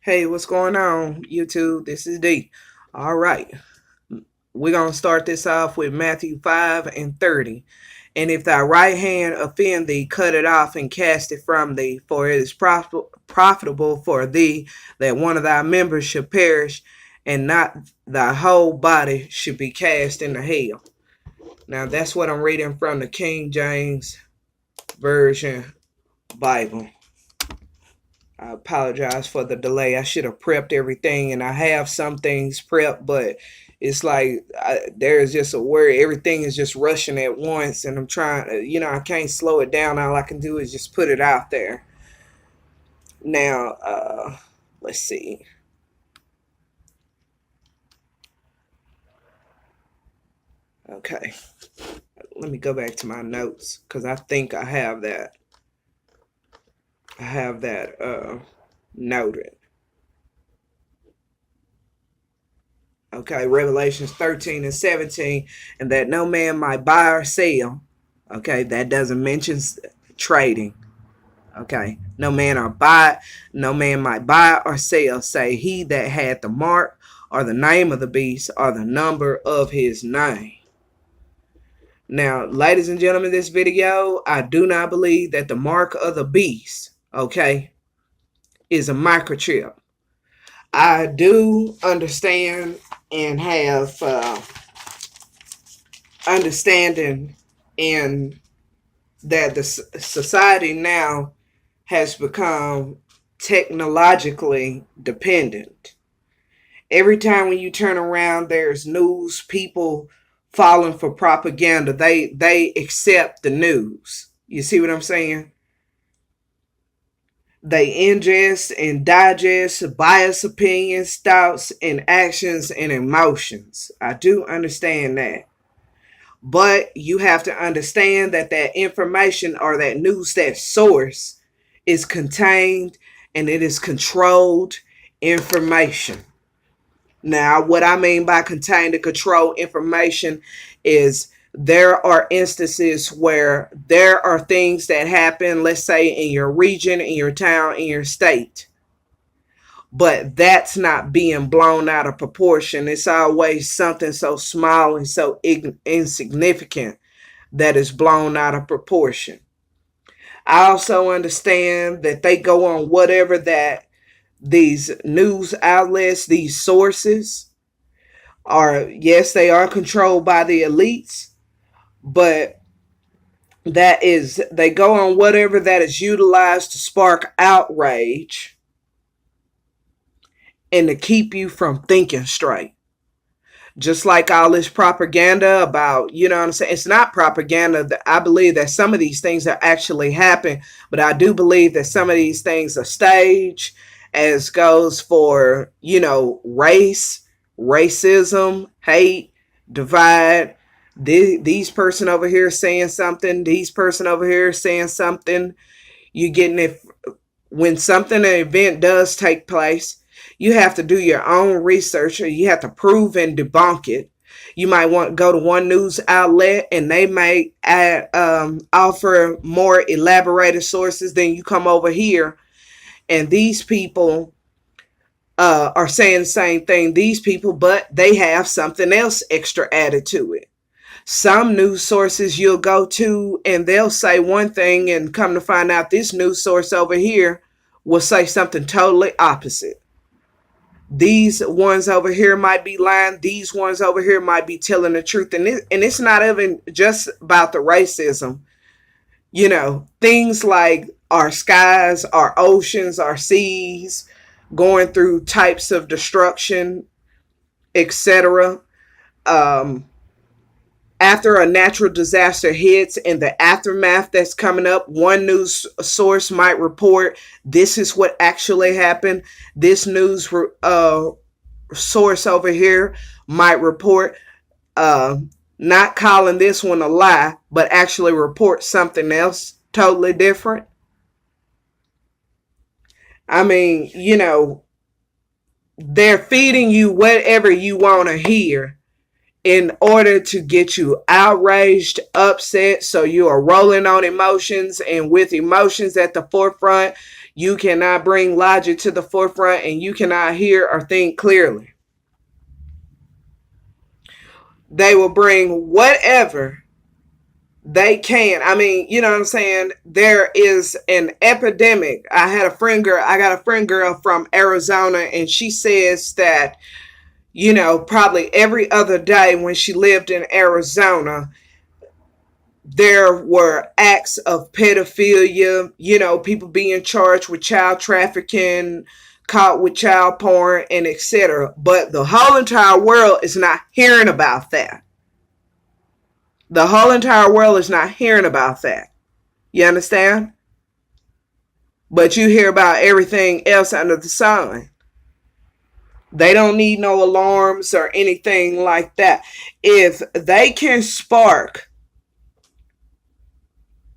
Hey, what's going on, YouTube? This is D. All right, we're going to start this off with Matthew 5 and 30. And if thy right hand offend thee, cut it off and cast it from thee, for it is profitable for thee that one of thy members should perish, and not thy whole body should be cast into hell. Now, that's what I'm reading from the King James Version Bible. I apologize for the delay. I should have prepped everything, and I have some things prepped, but it's like there's just a word. Everything is just rushing at once, and I'm trying. I can't slow it down. All I can do is just put it out there. Now, let's see. Okay, let me go back to my notes because I think I have that. I have that noted. Okay, Revelations 13 and 17, and that no man might buy or sell. Okay, that doesn't mention trading. Okay, no man might buy or sell, say he that had the mark or the name of the beast or the number of his name. Now, ladies and gentlemen, this video, I do not believe that the mark of the beast, okay, is a microchip. I do understand and have understanding in that the society now has become technologically dependent. Every time when you turn around, there's news, people falling for propaganda. They accept the news. You see what I'm saying? They ingest and digest biased opinions, thoughts, and actions and emotions. I do understand that. But you have to understand that that information or that news, that source is contained and it is controlled information. Now, what I mean by contained and controlled information is there are instances where there are things that happen, let's say in your region, in your town, in your state. But that's not being blown out of proportion. It's always something so small and so insignificant that is blown out of proportion. I also understand that they go on whatever that these news outlets, these sources are, yes, they are controlled by the elites, but they go on whatever that is utilized to spark outrage and to keep you from thinking straight. Just like all this propaganda about, you know what I'm saying? It's not propaganda. I believe that some of these things are actually happen, but I do believe that some of these things are staged, as goes for, racism, hate, divide. These person over here saying something, these person over here saying something. You getting it when an event does take place. You have to do your own research, or you have to prove and debunk it. You might want to go to one news outlet and they may offer more elaborated sources. Then you come over here and these people are saying the same thing, these people, but they have something else extra added to it. Some news sources you'll go to and they'll say one thing, and come to find out this news source over here will say something totally opposite. These ones over here might be lying. These ones over here might be telling the truth. And it's not even just about the racism. Things like our skies, our oceans, our seas, going through types of destruction, etc. After a natural disaster hits and the aftermath that's coming up, one news source might report this is what actually happened. This news source over here might report not calling this one a lie, but actually report something else totally different. I mean, they're feeding you whatever you want to hear in order to get you outraged, upset. So you are rolling on emotions, and with emotions at the forefront, You cannot bring logic to the forefront, and you cannot hear or think clearly. They will bring whatever they can. I mean, you know what I'm saying? There is an epidemic. I got a friend girl from Arizona, and she says that, probably every other day when she lived in Arizona, there were acts of pedophilia, people being charged with child trafficking, caught with child porn, and etc. But the whole entire world is not hearing about that. The whole entire world is not hearing about that. You understand? But you hear about everything else under the sun. They don't need no alarms or anything like that. If they can spark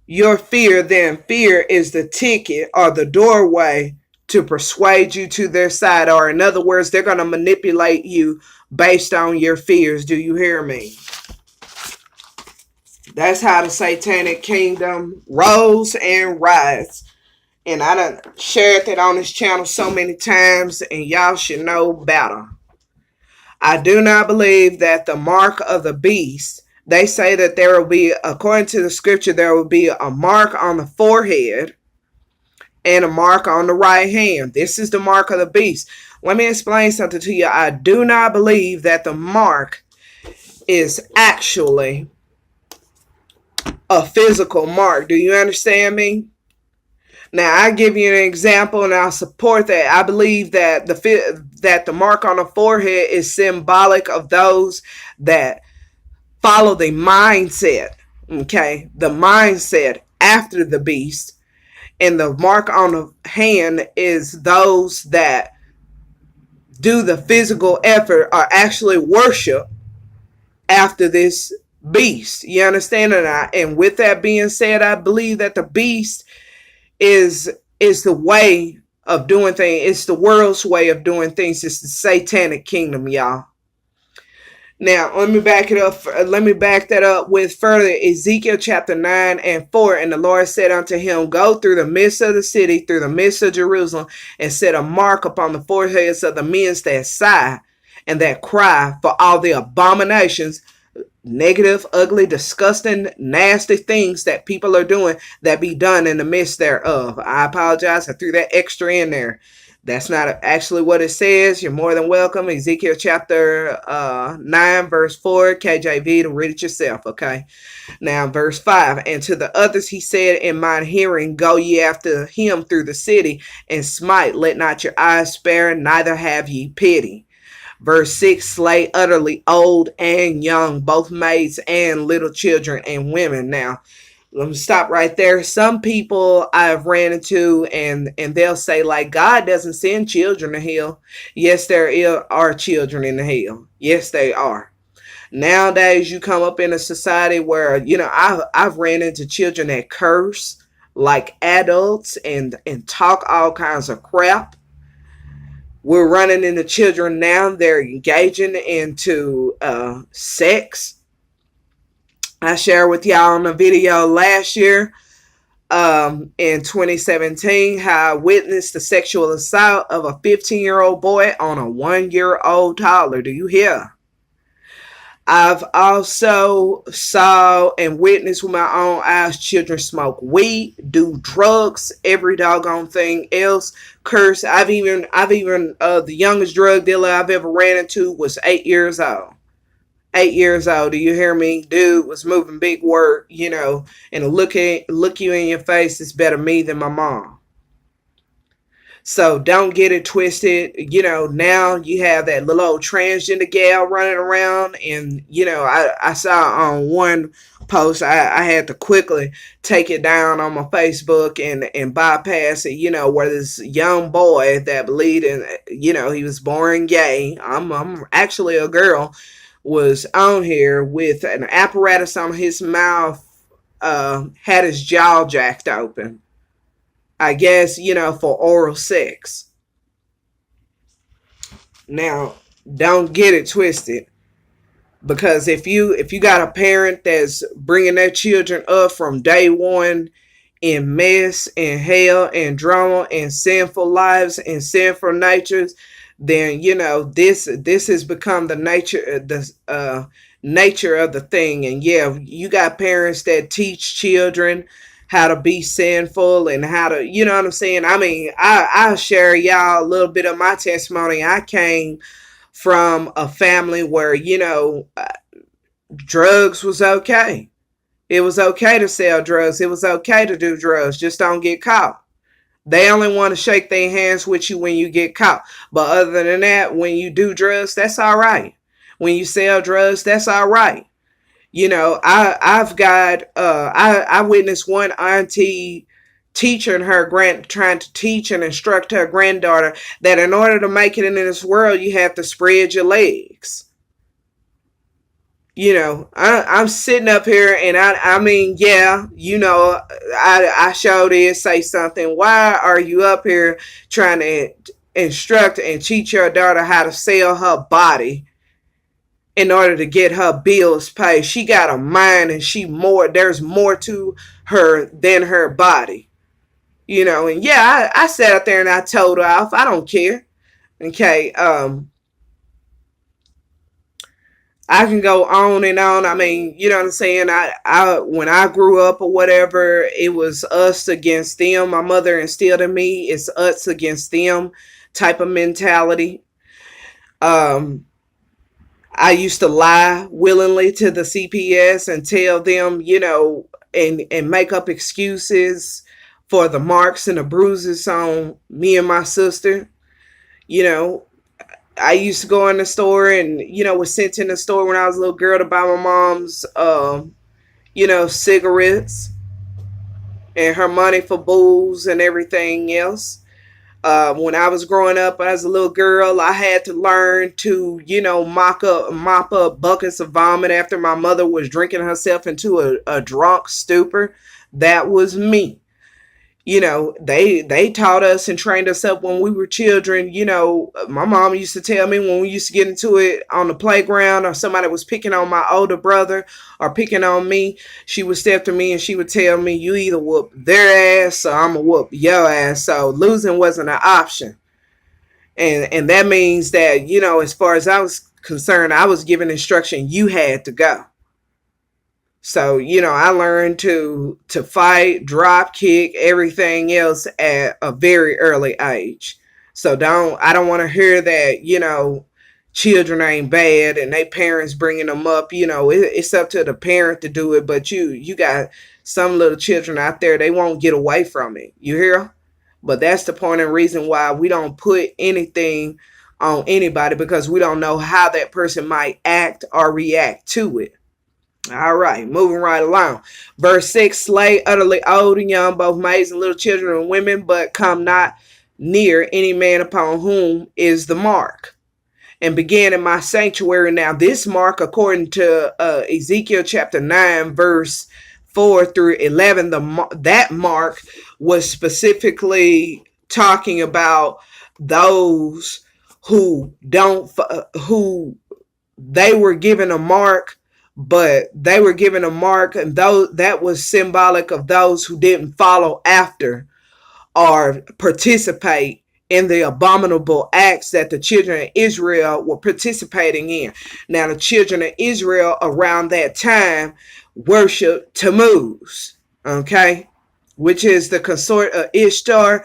your fear, then fear is the ticket or the doorway to persuade you to their side. Or in other words, they're going to manipulate you based on your fears. Do you hear me? That's how the satanic kingdom rose and rise. And I done shared that on this channel so many times, and y'all should know better. I do not believe that the mark of the beast, they say that there will be, according to the scripture, there will be a mark on the forehead and a mark on the right hand. This is the mark of the beast. Let me explain something to you. I do not believe that the mark is actually a physical mark. Do you understand me? Now, I give you an example, and I'll support that. I believe that the mark on the forehead is symbolic of those that follow the mindset, okay? The mindset after the beast. And the mark on the hand is those that do the physical effort or actually worship after this beast. You understand? And with that being said, I believe that the beast is the way of doing things. It's the world's way of doing things. It's the satanic kingdom, y'all. Now, let me back that up with further Ezekiel chapter 9 and 4. And the Lord said unto him, go through the midst of the city, through the midst of Jerusalem, and set a mark upon the foreheads of the men that sigh and that cry for all the abominations, negative, ugly, disgusting, nasty things that people are doing, that be done in the midst thereof. I apologize. I threw that extra in there. That's not actually what it says. You're more than welcome. Ezekiel chapter 9, verse 4, KJV, to read it yourself, okay? Now, verse 5, and to the others he said in mine hearing, go ye after him through the city, and smite, let not your eyes spare, neither have ye pity. Verse 6, slay utterly old and young, both maids and little children and women. Now, let me stop right there. Some people I've ran into, and they'll say, like, God doesn't send children to hell. Yes, there are children in the hell. Yes, they are. Nowadays, you come up in a society where, I've ran into children that curse like adults and talk all kinds of crap. We're running into children now. They're engaging into sex. I shared with y'all on a video last year in 2017 how I witnessed the sexual assault of a 15-year-old boy on a 1-year-old toddler. Do you hear? I've also saw and witnessed with my own eyes children smoke weed, do drugs, every doggone thing else, curse. I've even the youngest drug dealer I've ever ran into was 8 years old. 8 years old. Do you hear me? Dude was moving big work, and look you in your face, it's better me than my mom. So don't get it twisted. Now you have that little old transgender gal running around, and I saw on one post, I had to quickly take it down on my Facebook and bypass it, where this young boy that believed in, he was born gay. I'm actually a girl, was on here with an apparatus on his mouth, had his jaw jacked open. I guess, for oral sex. Now, don't get it twisted. Because if you got a parent that's bringing their children up from day one in mess and hell and drama and sinful lives and sinful natures, then this has become the nature of the thing. And yeah, you got parents that teach children how to be sinful and how to, you know what I'm saying? I mean, I'll share y'all a little bit of my testimony. I came from a family where, drugs was okay. It was okay to sell drugs. It was okay to do drugs. Just don't get caught. They only want to shake their hands with you when you get caught. But other than that, when you do drugs, that's all right. When you sell drugs, that's all right. I've got I witnessed one auntie teaching her trying to teach and instruct her granddaughter that in order to make it in this world, you have to spread your legs. I'm sitting up here and I mean, yeah, I sure did say something. Why are you up here trying to instruct and teach your daughter how to sell her body in order to get her bills paid? She got a mind and there's more to her than her body. And yeah, I sat up there and I told her off. I don't care. Okay, I can go on and on. I mean, you know what I'm saying? I when I grew up or whatever, it was us against them. My mother instilled in me it's us against them type of mentality. Um, I used to lie willingly to the CPS and tell them, and make up excuses for the marks and the bruises on me and my sister. You know, I used to go in the store and, was sent in the store when I was a little girl to buy my mom's, cigarettes and her money for booze and everything else. When I was growing up as a little girl, I had to learn to, mop up buckets of vomit after my mother was drinking herself into a drunk stupor. That was me. They taught us and trained us up when we were children. My mom used to tell me when we used to get into it on the playground or somebody was picking on my older brother or picking on me, she would step to me and she would tell me, you either whoop their ass or I'm going to whoop your ass. So losing wasn't an option. And that means that, as far as I was concerned, I was given instruction, you had to go. So, I learned to fight, drop kick, everything else at a very early age. So I don't want to hear that, children ain't bad and they parents bringing them up. It's up to the parent to do it, but you got some little children out there, they won't get away from it. You hear? But that's the point and reason why we don't put anything on anybody, because we don't know how that person might act or react to it. All right, moving right along. Verse 6, slay utterly old and young, both maids and little children and women, but come not near any man upon whom is the mark. And began in my sanctuary. Now this mark, according to Ezekiel chapter 9, verse 4 through 11, that mark was specifically talking about those who they were given a mark, but they were given a mark, and that was symbolic of those who didn't follow after or participate in the abominable acts that the children of Israel were participating in. Now, the children of Israel around that time worshiped Tammuz, okay, which is the consort of Ishtar,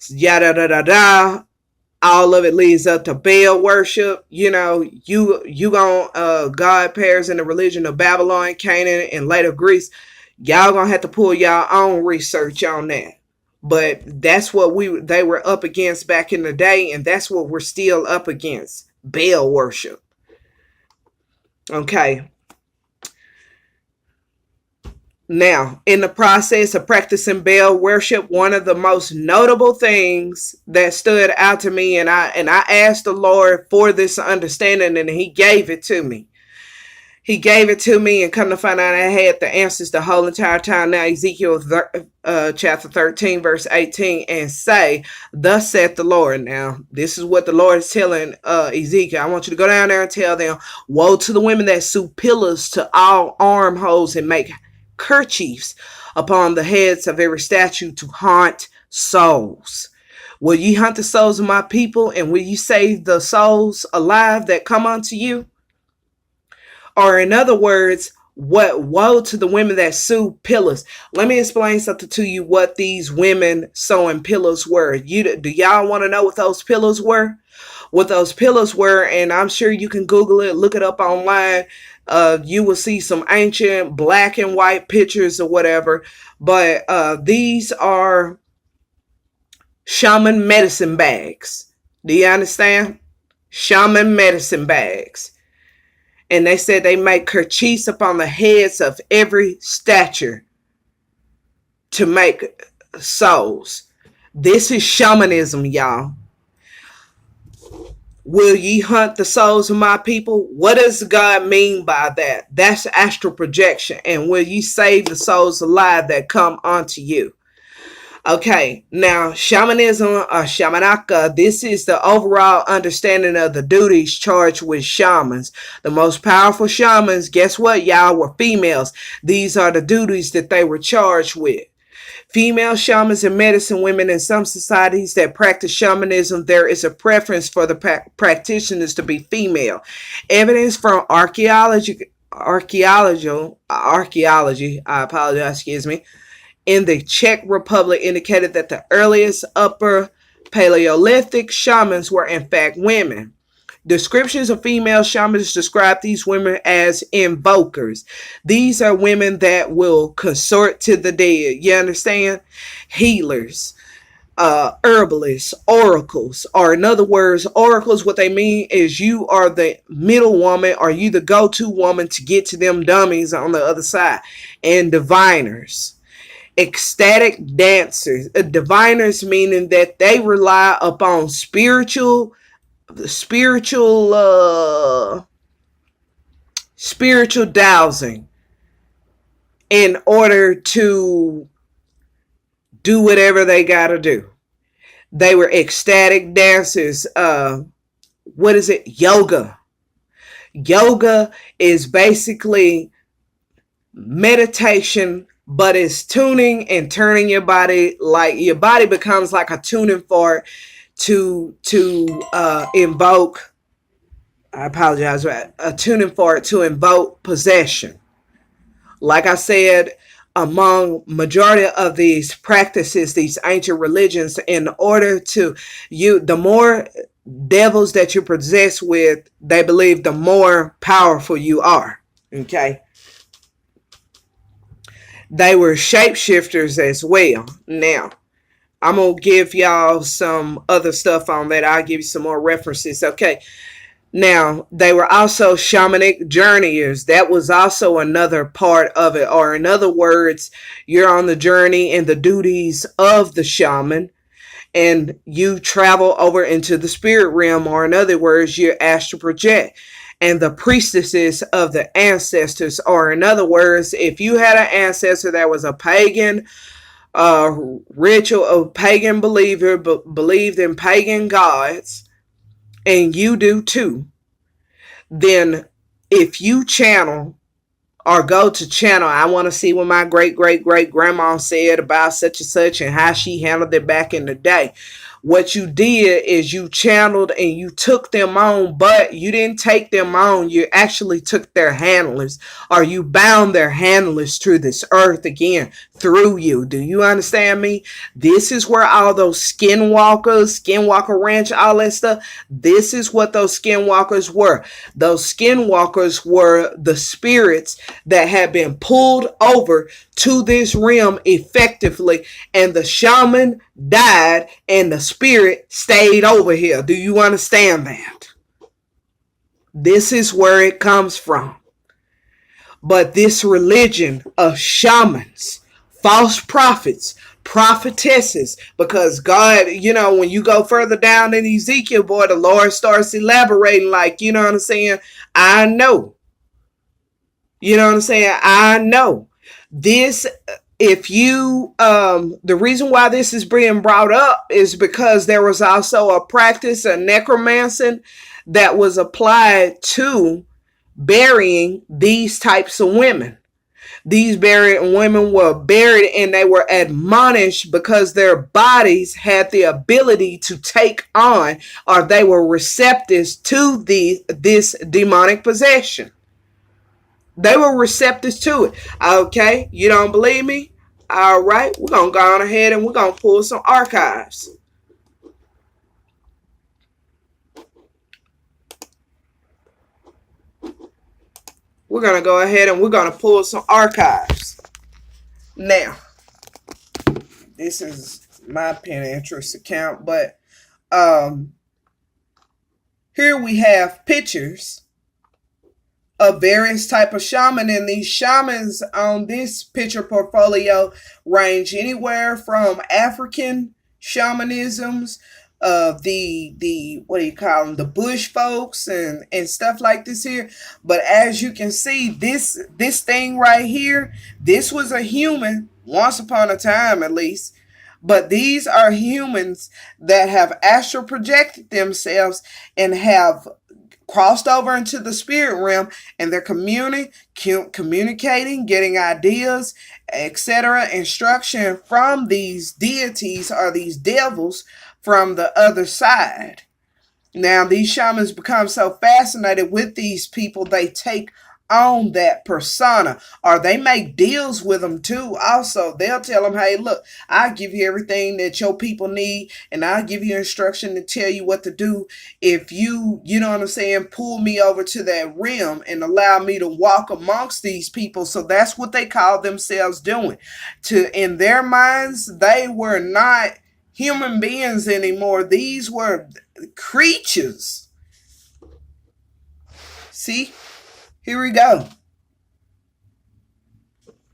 yada da da da. All of it leads up to Baal worship. You gonna God pairs in the religion of Babylon, Canaan, and later Greece. Y'all gonna have to pull y'all own research on that. But that's what they were up against back in the day, and that's what we're still up against. Baal worship. Okay. Now, in the process of practicing Baal worship, one of the most notable things that stood out to me, and I asked the Lord for this understanding, and He gave it to me. He gave it to me, and come to find out I had the answers the whole entire time. Now, Ezekiel chapter 13, verse 18, and say, thus saith the Lord. Now, this is what the Lord is telling Ezekiel. I want you to go down there and tell them, woe to the women that sew pillars to all armholes and make kerchiefs upon the heads of every statue to haunt souls. Will ye hunt the souls of my people, and will ye save the souls alive that come unto you? Or in other words, what woe to the women that sew pillars. Let me explain something to you what these women sewing pillars were. Do y'all want to know what those pillars were? What those pillars were, and I'm sure you can Google it, look it up online. You will see some ancient black and white pictures or whatever. But these are shaman medicine bags. Do you understand? Shaman medicine bags. And they said they make kerchiefs upon the heads of every stature to make souls. This is shamanism, y'all. Will ye hunt the souls of my people? What does God mean by that? That's astral projection. And will ye save the souls alive that come unto you? Okay, now shamanism or shamanaka, this is the overall understanding of the duties charged with shamans. The most powerful shamans, guess what, y'all, were females. These are the duties that they were charged with. Female shamans and medicine women in some societies that practice shamanism, there is a preference for the practitioners to be female. Evidence from archaeology, in the Czech Republic indicated that the earliest Upper Paleolithic shamans were in fact women. Descriptions of female shamans describe these women as invokers. These are women that will consort to the dead. You understand? Healers, herbalists, oracles, or in other words, oracles, what they mean is you are the middle woman, or you the go-to woman to get to them dummies on the other side. And diviners. Ecstatic dancers. Diviners meaning that they rely upon spiritual dowsing in order to do whatever they gotta do. They were ecstatic dancers. What is it? Yoga. Yoga is basically meditation, but it's tuning and turning your body, like your body becomes like a tuning fork to invoke, I apologize, a tuning fork to invoke possession. Like I said, among majority of these practices, these ancient religions, in order to the more devils that you're possessed with, they believe the more powerful you are. Okay. They were shapeshifters as well. Now, I'm going to give y'all some other stuff on that. I'll give you some more references. Okay. Now, they were also shamanic journeyers. That was also another part of it. Or in other words, you're on the journey and the duties of the shaman, and you travel over into the spirit realm, or in other words, you're astral project. And the priestesses of the ancestors, or in other words, if you had an ancestor that was a pagan, ritual, a pagan believer, but believed in pagan gods, and you do too, then if you channel or go to channel, I want to see what my great grandma said about such and such and how she handled it back in the day. What you did is you channeled and you took them on, but you didn't take them on. You actually took their handlers, or you bound their handlers to this earth again through you. Do you understand me? This is where all those skinwalker ranch, all that stuff, this is what those skinwalkers were. Those skinwalkers were the spirits that had been pulled over to this realm effectively, and the shaman died and the spirit stayed over here. Do you understand that? This is where it comes from. But this religion of shamans, false prophets, prophetesses, because God, when you go further down in Ezekiel, boy, the Lord starts elaborating like, you know what I'm saying? I know. You know what I'm saying? I know. This, if you, the reason why this is being brought up is because there was also a practice of necromancy that was applied to burying these types of women. These buried women were buried and they were admonished because their bodies had the ability to take on, or they were receptive to this demonic possession. They were receptive to it. Okay, you don't believe me? All right, we're going to go on ahead and we're going to pull some archives. We're going to go ahead and we're going to pull some archives. Now, this is my Pinterest account, but here we have pictures of various type of shaman, and these shamans on this picture portfolio range anywhere from African shamanisms, the what do you call them, the bush folks and stuff like this here. But as you can see, this thing right here, this was a human once upon a time, at least. But these are humans that have astral projected themselves and have crossed over into the spirit realm, and they're communicating, getting ideas, etc., instruction from these deities or these devils from the other side. Now, these shamans become so fascinated with these people, they take on that persona, or they make deals with them too. Also, they'll tell them, hey, look, I'll give you everything that your people need, and I'll give you instruction to tell you what to do if you know what I'm saying, pull me over to that realm and allow me to walk amongst these people. So that's what they call themselves doing. In their minds, they were not human beings anymore. These were creatures. See? Here we go.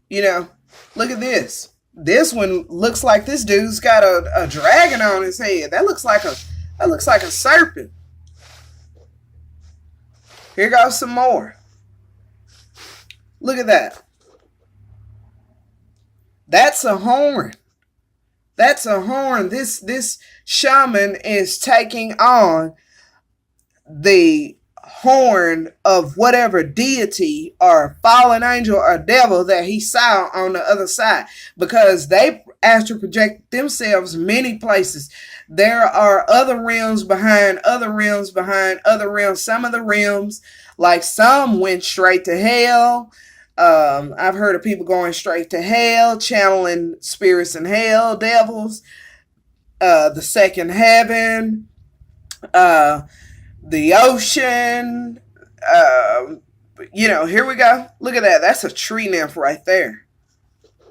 You know, look at this. This one looks like this dude's got a dragon on his head. That looks like a serpent. Here goes some more. Look at that. That's a horn. That's a horn. This shaman is taking on the horn of whatever deity or fallen angel or devil that he saw on the other side, because they astral project themselves many places. There are other realms behind other realms behind other realms. Some of the realms, like some went straight to hell. I've heard of people going straight to hell, channeling spirits in hell, devils, the second heaven, the ocean. Here we go. Look at that. That's a tree nymph right there.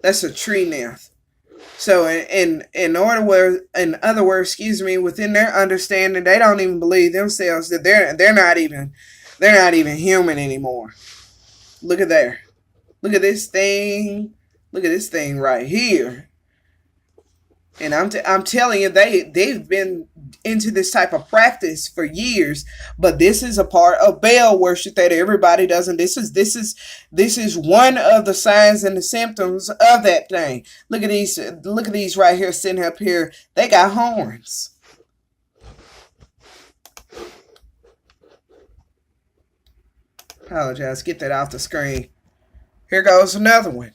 That's a tree nymph. So in other words, within their understanding, they don't even believe themselves that they're not even human anymore. Look at there. Look at this thing. Look at this thing right here. And I'm telling you, they've been into this type of practice for years. But this is a part of Baal worship that everybody doesn't. This is one of the signs and the symptoms of that thing. Look at these. Look at these right here, sitting up here. They got horns. Apologize. Get that off the screen. Here goes another one.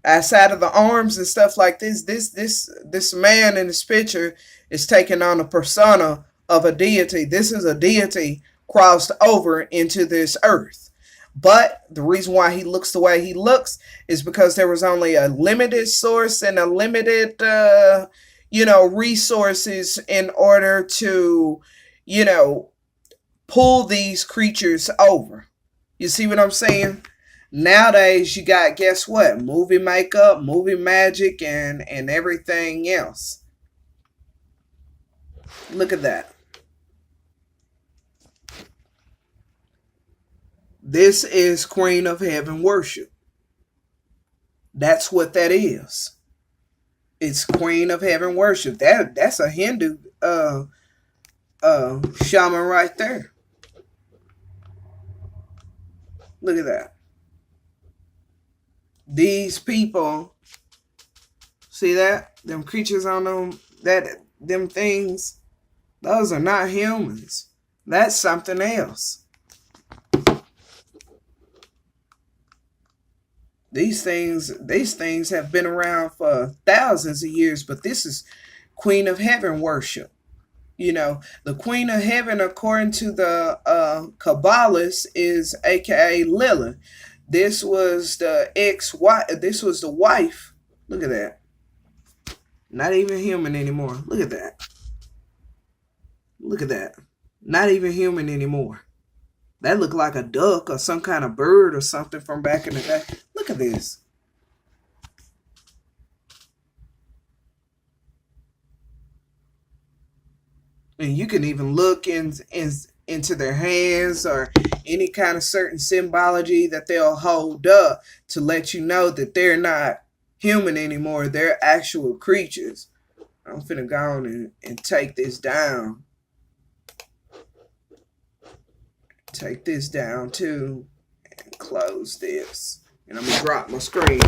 Outside of the arms and stuff like this man in this picture is taking on a persona of a deity. This is a deity crossed over into this earth. But the reason why he looks the way he looks is because there was only a limited source and a limited, resources in order to, pull these creatures over. You see what I'm saying? Nowadays, you got, guess what? Movie makeup, movie magic, and everything else. Look at that. This is Queen of Heaven worship. That's what that is. It's Queen of Heaven worship. That's a Hindu shaman right there. Look at that. These people, see that? Them creatures on them, them things, those are not humans. That's something else. These things have been around for thousands of years, but this is Queen of Heaven worship. The Queen of Heaven, according to the Kabbalists, is AKA Lilith. This was the ex-wife. This was the wife. Look at that. Not even human anymore. Look at that. Look at that. Not even human anymore. That looked like a duck or some kind of bird or something from back in the day. Look at this. And you can even look into their hands or any kind of certain symbology that they'll hold up to let you know that they're not human anymore. They're actual creatures. I'm finna go on and take this down. Take this down too. And close this. And I'm gonna drop my screen.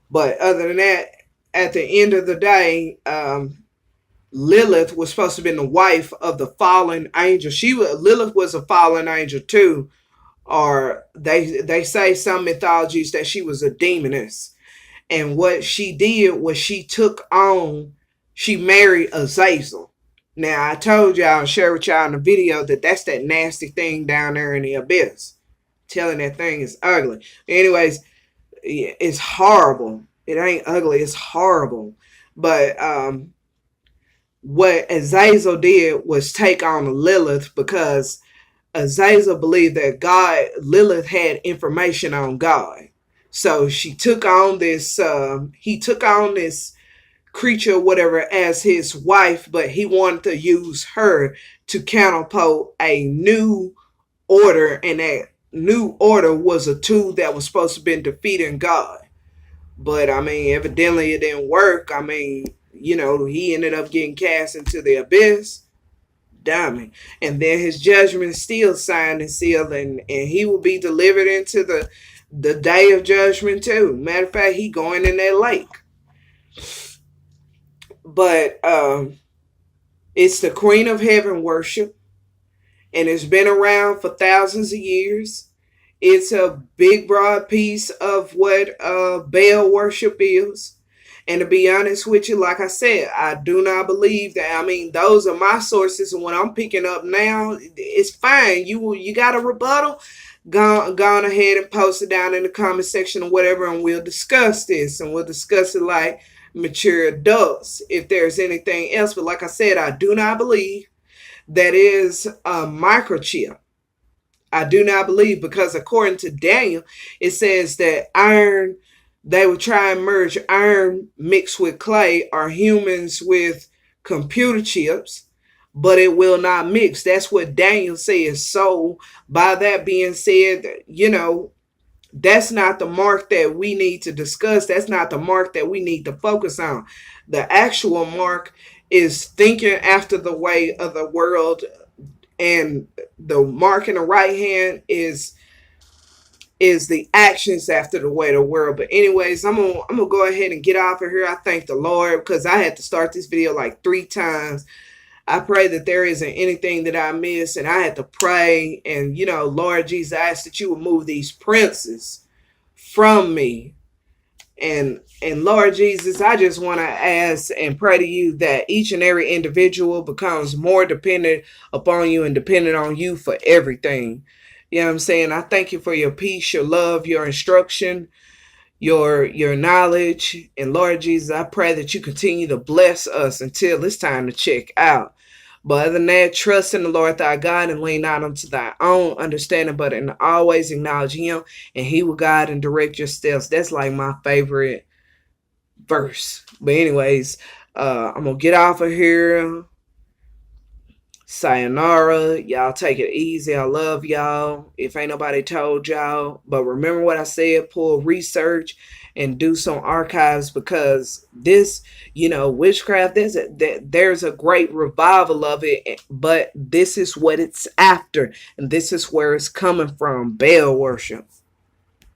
But other than that, at the end of the day, Lilith was supposed to be the wife of the fallen angel. Lilith was a fallen angel too, or they say some mythologies that she was a demoness. And what she did was she married Azazel. Now I told y'all and shared with y'all in the video that that's that nasty thing down there in the abyss. Telling that thing is ugly. Anyways, it's horrible. It ain't ugly. It's horrible. But what Azazel did was take on Lilith because Azazel believed that Lilith had information on God. So she took on this, he took on this creature, whatever, as his wife, but he wanted to use her to catapult a new order, and that new order was a tool that was supposed to be defeating God. But I mean, evidently it didn't work. I mean, he ended up getting cast into the abyss. Dummy. And then his judgment is still signed and sealed, and he will be delivered into the day of judgment too. Matter of fact, he going in that lake. But it's the Queen of Heaven worship, and it's been around for thousands of years. It's a big, broad piece of what Baal worship is. And to be honest with you, like I said, I do not believe that. I mean, those are my sources, and what I'm picking up now, it's fine. You got a rebuttal? Go on ahead and post it down in the comment section or whatever, and we'll discuss this, and we'll discuss it like mature adults if there's anything else. But like I said, I do not believe that is a microchip. I do not believe, because according to Daniel, it says that they would try and merge iron mixed with clay or humans with computer chips, but it will not mix. That's what Daniel says. So by that being said, that's not the mark that we need to discuss. That's not the mark that we need to focus on. The actual mark is thinking after the way of the world, and the mark in the right hand is the actions after the way of the world. But anyways, I'm gonna go ahead and get off of here. I thank the Lord, because I had to start this video like 3 times. I pray that there isn't anything that I missed, and I had to pray. And Lord Jesus, I ask that you would move these princes from me. And Lord Jesus, I just want to ask and pray to you that each and every individual becomes more dependent upon you and dependent on you for everything. You know what I'm saying? I thank you for your peace, your love, your instruction, your knowledge. And Lord Jesus, I pray that you continue to bless us until it's time to check out. But other than that, trust in the Lord thy God and lean not unto thy own understanding, but in always acknowledge him, and he will guide and direct your steps. That's like my favorite verse. But anyways, I'm going to get off of here. Sayonara. Y'all take it easy. I love y'all. If ain't nobody told y'all. But remember what I said. Pull research and do some archives, because this, witchcraft, there's a great revival of it. But this is what it's after. And this is where it's coming from. Baal worship.